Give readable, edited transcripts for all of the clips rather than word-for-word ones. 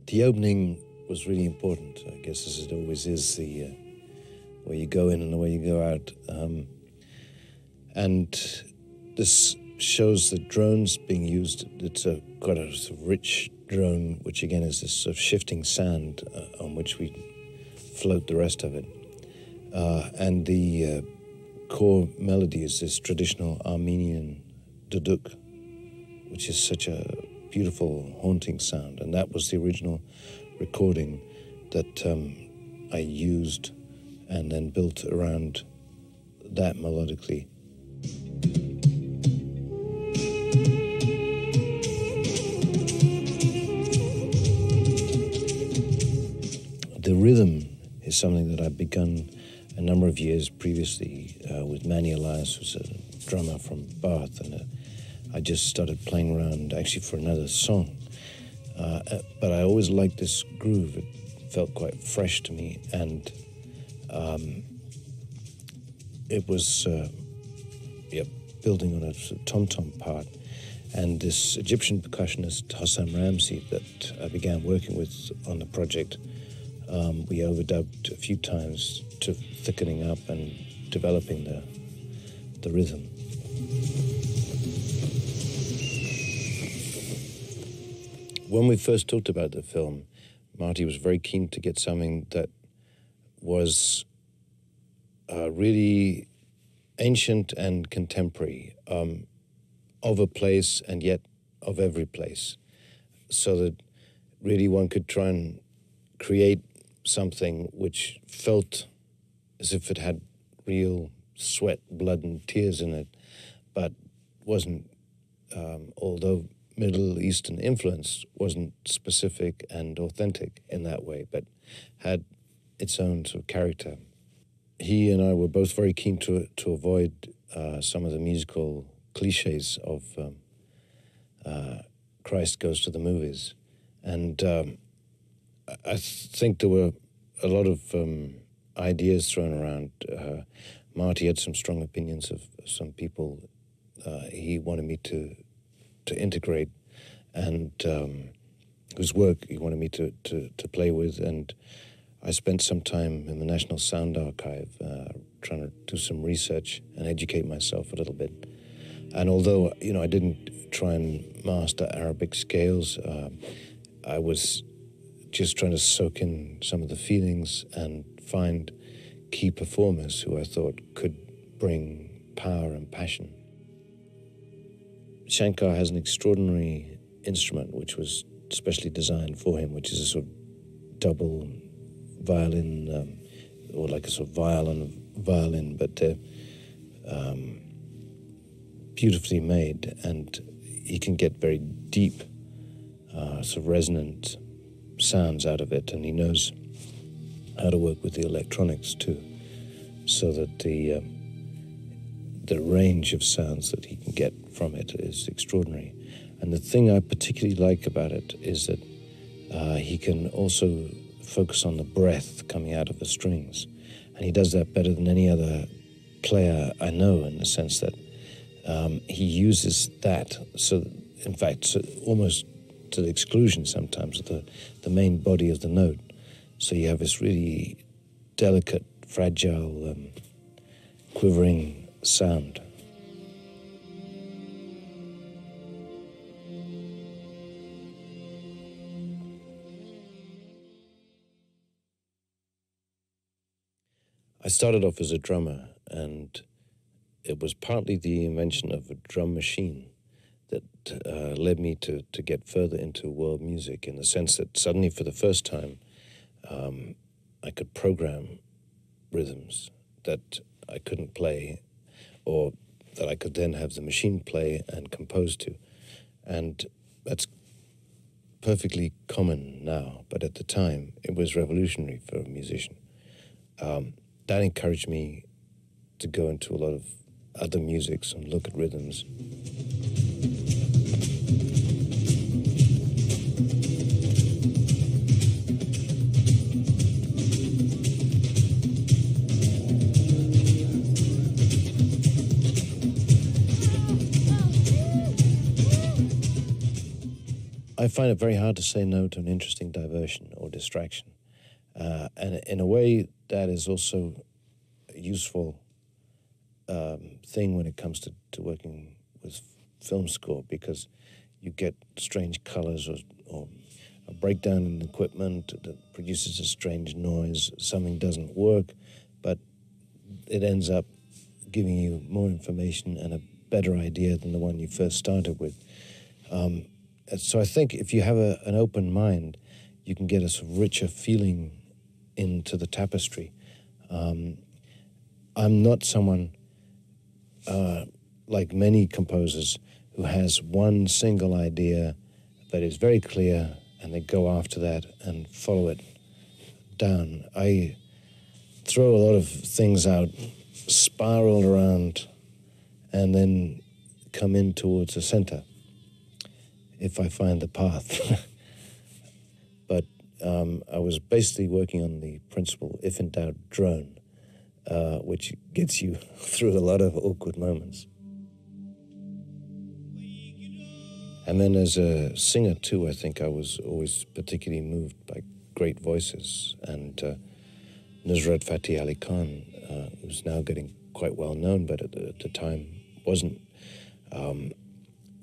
The opening was really important, I guess, as it always is, the where you go in and the way you go out. And this shows the drones being used. It's quite a sort of rich drone, which again is this sort of shifting sand on which we float the rest of it. And the core melody is this traditional Armenian duduk, which is such a beautiful, haunting sound. And that was the original recording that I used and then built around that melodically. The rhythm is something that I've begun a number of years previously with Manny Elias, who's a drummer from Bath, and I just started playing around actually for another song. But I always liked this groove. It felt quite fresh to me, and it was building on a sort of tom-tom part. And this Egyptian percussionist, Hossam Ramsey, that I began working with on the project, we overdubbed a few times to thickening up and developing the rhythm. When we first talked about the film, Marty was very keen to get something that was really ancient and contemporary, of a place and yet of every place, so that really one could try and create something which felt as if it had real sweat, blood and tears in it, but wasn't, although Middle Eastern influence, wasn't specific and authentic in that way, but had its own sort of character. He and I were both very keen to avoid some of the musical cliches of Christ Goes to the Movies. And I think there were a lot of ideas thrown around. Marty had some strong opinions of some people he wanted me to integrate, and whose work he wanted me to play with. And I spent some time in the National Sound Archive trying to do some research and educate myself a little bit. And although, I didn't try and master Arabic scales, I was just trying to soak in some of the feelings and find key performers who I thought could bring power and passion. Shankar has an extraordinary instrument which was specially designed for him, which is a sort of double violin, or like a sort of violin, but they're beautifully made, and he can get very deep, sort of resonant sounds out of it, and he knows how to work with the electronics too, so that the range of sounds that he can get from it is extraordinary. And the thing I particularly like about it is that he can also focus on the breath coming out of the strings, and he does that better than any other player I know, in the sense that he uses that, so in fact, so almost to the exclusion sometimes of the main body of the note. So you have this really delicate, fragile, quivering sound. I started off as a drummer, and it was partly the invention of a drum machine that led me to get further into world music, in the sense that suddenly, for the first time, I could program rhythms that I couldn't play, or that I could then have the machine play and compose to. And that's perfectly common now, but at the time, it was revolutionary for a musician. That encouraged me to go into a lot of other musics and look at rhythms. I find it very hard to say no to an interesting diversion or distraction. And in a way, that is also a useful thing when it comes to working with film score, because you get strange colors or a breakdown in equipment that produces a strange noise. Something doesn't work, but it ends up giving you more information and a better idea than the one you first started with. So I think if you have an open mind, you can get a sort of richer feeling into the tapestry. I'm not someone like many composers who has one single idea that is very clear and they go after that and follow it down. I throw a lot of things out, spiral around, and then come in towards a center if I find the path. But I was basically working on the principle, if in doubt, drone, which gets you through a lot of awkward moments. And then as a singer, too, I think I was always particularly moved by great voices. And Nusrat Fateh Ali Khan, who's now getting quite well known, but at the time wasn't,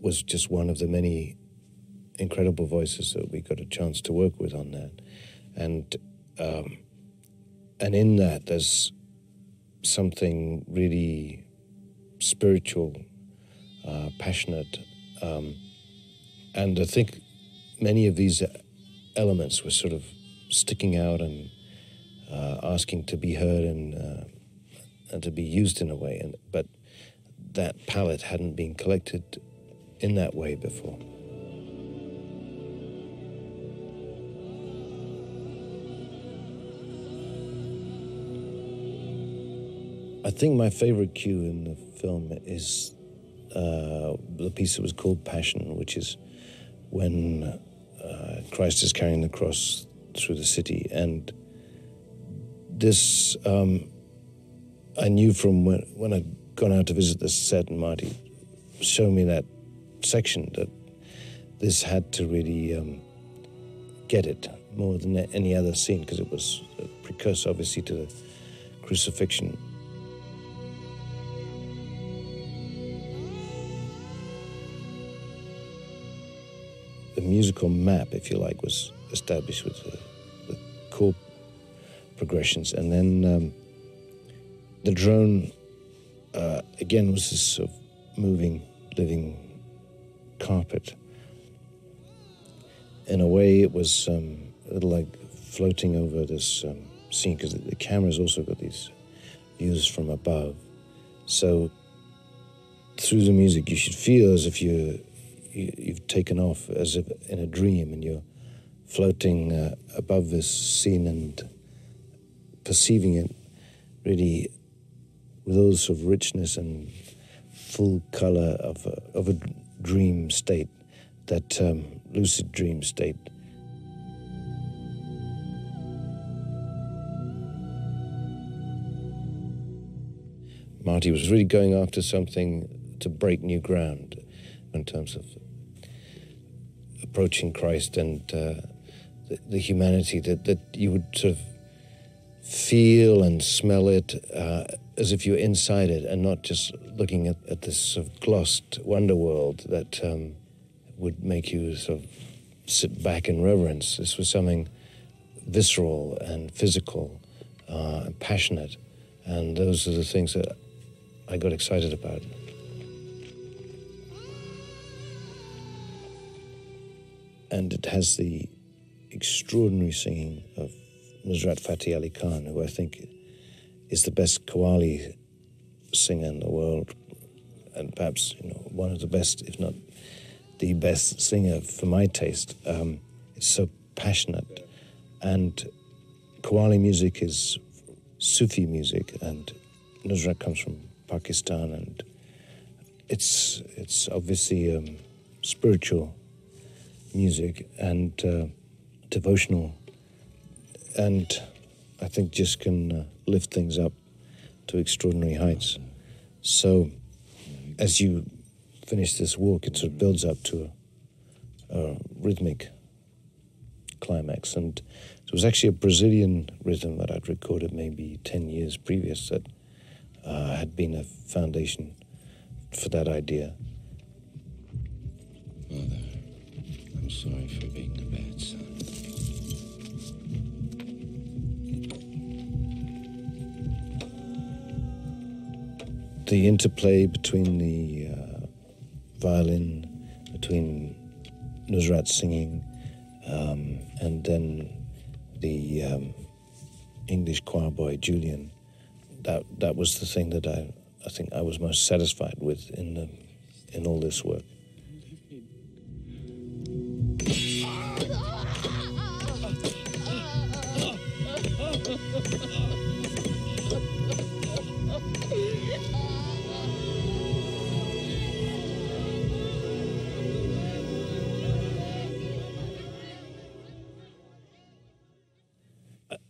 was just one of the many incredible voices that we got a chance to work with on that. And in that, there's something really spiritual, passionate, and I think many of these elements were sort of sticking out and asking to be heard and to be used in a way. But that palette hadn't been collected in that way before. I think my favorite cue in the film is the piece that was called Passion, which is when Christ is carrying the cross through the city. And this, I knew from when I'd gone out to visit the set and Marty showed me that section that this had to really get it more than any other scene, because it was a precursor, obviously, to the crucifixion. The musical map, if you like, was established with the chord progressions. And then the drone, again, was this sort of moving, living carpet. In a way, it was a little like floating over this scene, because the camera's also got these views from above. So through the music, you should feel as if you've taken off, as if in a dream, and you're floating above this scene and perceiving it really with all sort of richness and full color of a dream state, that lucid dream state. Marty was really going after something to break new ground in terms of approaching Christ and the humanity that you would sort of feel and smell it as if you're inside it, and not just looking at this sort of glossed wonder world that would make you sort of sit back in reverence. This was something visceral and physical and passionate, and those are the things that I got excited about. And it has the extraordinary singing of Nusrat Fateh Ali Khan, who I think is the best qawwali singer in the world, and perhaps, you know, one of the best, if not the best singer for my taste. It's so passionate, and qawwali music is Sufi music, and Nusrat comes from Pakistan, and it's obviously spiritual music and devotional, and I think just can lift things up to extraordinary heights. So as you finish this walk, it sort of builds up to rhythmic climax. And it was actually a Brazilian rhythm that I'd recorded maybe 10 years previous that had been a foundation for that idea. Mother, I'm sorry for being a bad son. The interplay between the violin, between Nusrat singing, and then the English choir boy Julian, that was the thing that I think I was most satisfied with in all this work.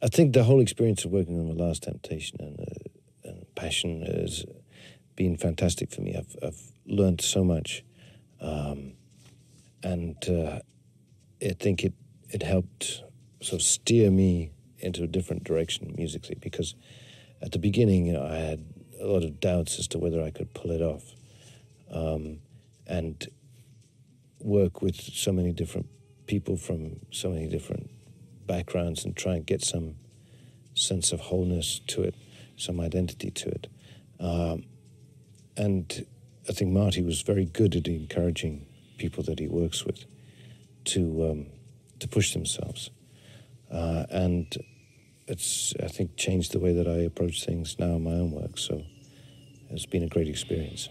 I think the whole experience of working on The Last Temptation and Passion has been fantastic for me. I've learned so much, and I think it helped sort of steer me into a different direction musically, because at the beginning, I had a lot of doubts as to whether I could pull it off, and work with so many different people from so many different backgrounds and try and get some sense of wholeness to it, some identity to it. And I think Marty was very good at encouraging people that he works with to push themselves. And it's, I think, changed the way that I approach things now in my own work. So it's been a great experience.